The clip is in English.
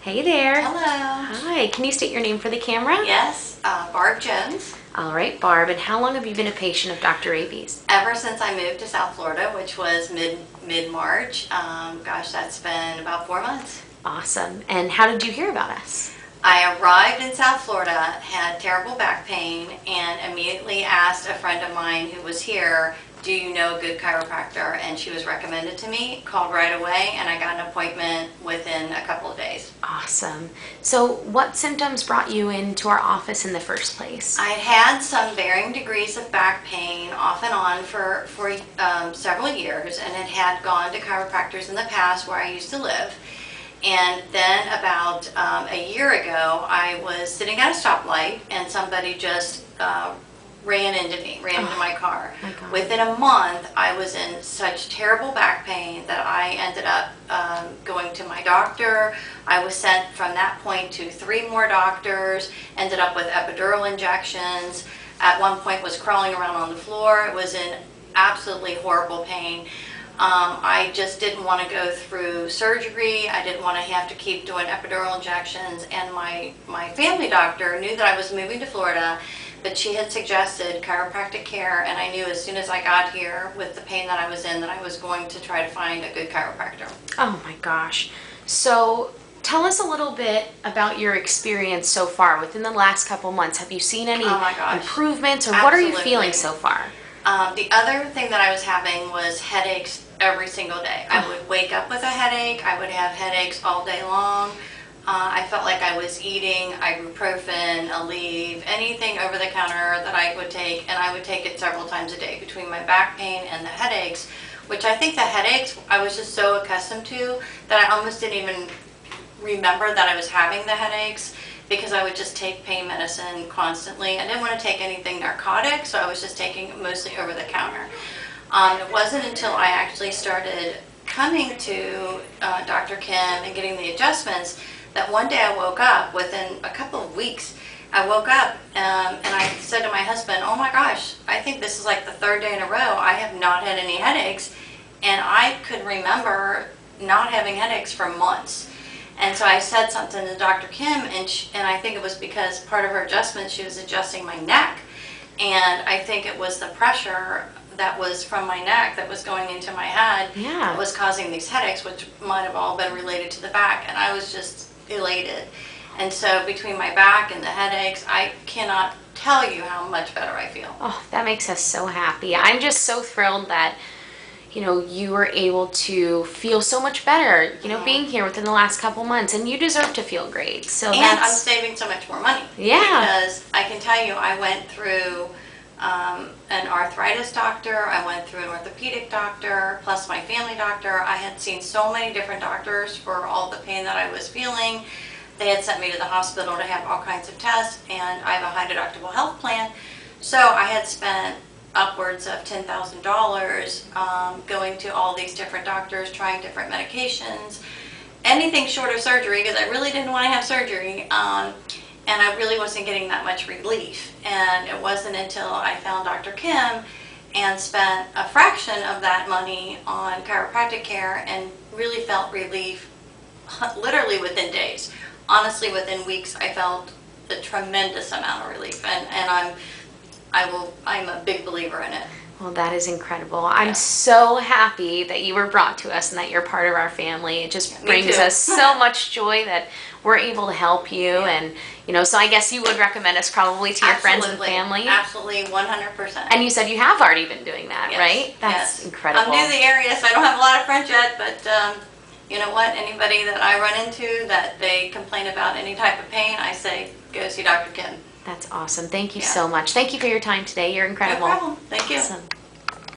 Hey there. Hello. Hi. Can you state your name for the camera? Yes, Barb Jones. All right, Barb. And how long have you been a patient of Dr. Abe's? Ever since I moved to South Florida, which was mid-March, gosh, that's been about 4 months. Awesome. And how did you hear about us? I arrived in South Florida, had terrible back pain, and immediately asked a friend of mine who was here, do you know a good chiropractor? And she was recommended to me, called right away, and I got an appointment within a couple of days. Awesome. So what symptoms brought you into our office in the first place? I had some varying degrees of back pain off and on for several years, and had gone to chiropractors in the past where I used to live. And then about a year ago, I was sitting at a stoplight and somebody just ran into my car. My God. Within a month, I was in such terrible back pain that I ended up going to my doctor. I was sent from that point to 3 more doctors, ended up with epidural injections. At one point was crawling around on the floor. It was in absolutely horrible pain. I just didn't want to go through surgery. I didn't want to have to keep doing epidural injections. And my family doctor knew that I was moving to Florida, but she had suggested chiropractic care, and I knew as soon as I got here with the pain that I was in that I was going to try to find a good chiropractor. Oh my gosh. So tell us a little bit about your experience so far within the last couple months. Have you seen any Oh my gosh. improvements, or what are you Absolutely. feeling so far? The other thing that I was having was headaches every single day. I would wake up with a headache. I would have headaches all day long. I felt like I was eating ibuprofen, Aleve, anything over the counter that I would take, and I would take it several times a day between my back pain and the headaches, which I think the headaches I was just so accustomed to that I almost didn't even remember that I was having the headaches, because I would just take pain medicine constantly. I didn't want to take anything narcotic, so I was just taking it mostly over the counter. It wasn't until I actually started coming to Dr. Kim and getting the adjustments that one day I woke up, within a couple of weeks, I woke up and I said to my husband, oh my gosh, I think this is like the 3rd day in a row I have not had any headaches. And I could remember not having headaches for months. And so I said something to Dr. Kim, and I think it was because part of her adjustment, she was adjusting my neck. And I think it was the pressure that was from my neck that was going into my head that was causing these headaches, which might have all been related to the back. And I was just elated. And so between my back and the headaches, I cannot tell you how much better I feel. Oh, that makes us so happy. I'm just so thrilled that you were able to feel so much better, being here within the last couple months, and you deserve to feel great. So and I'm saving so much more money. Yeah. Because I can tell you, I went through an arthritis doctor, I went through an orthopedic doctor, plus my family doctor. I had seen so many different doctors for all the pain that I was feeling. They had sent me to the hospital to have all kinds of tests, and I have a high deductible health plan. So I had spent upwards of $10,000 going to all these different doctors, trying different medications, anything short of surgery, because I really didn't want to have surgery, and I really wasn't getting that much relief. And it wasn't until I found Dr. Kim and spent a fraction of that money on chiropractic care and really felt relief literally within days. Honestly, within weeks, I felt a tremendous amount of relief, and I'm a big believer in it. Well, that is incredible. I'm so happy that you were brought to us and that you're part of our family. It just brings us so much joy that we're able to help you. And, so I guess you would recommend us probably to your friends and family? Absolutely, 100%. And you said you have already been doing that, right? That's incredible. I'm new to the area, so I don't have a lot of friends yet, but you know what? Anybody that I run into that they complain about any type of pain, I say, go see Dr. Kim. That's awesome. Thank you so much. Thank you for your time today. You're incredible. No problem. Thank you. Awesome.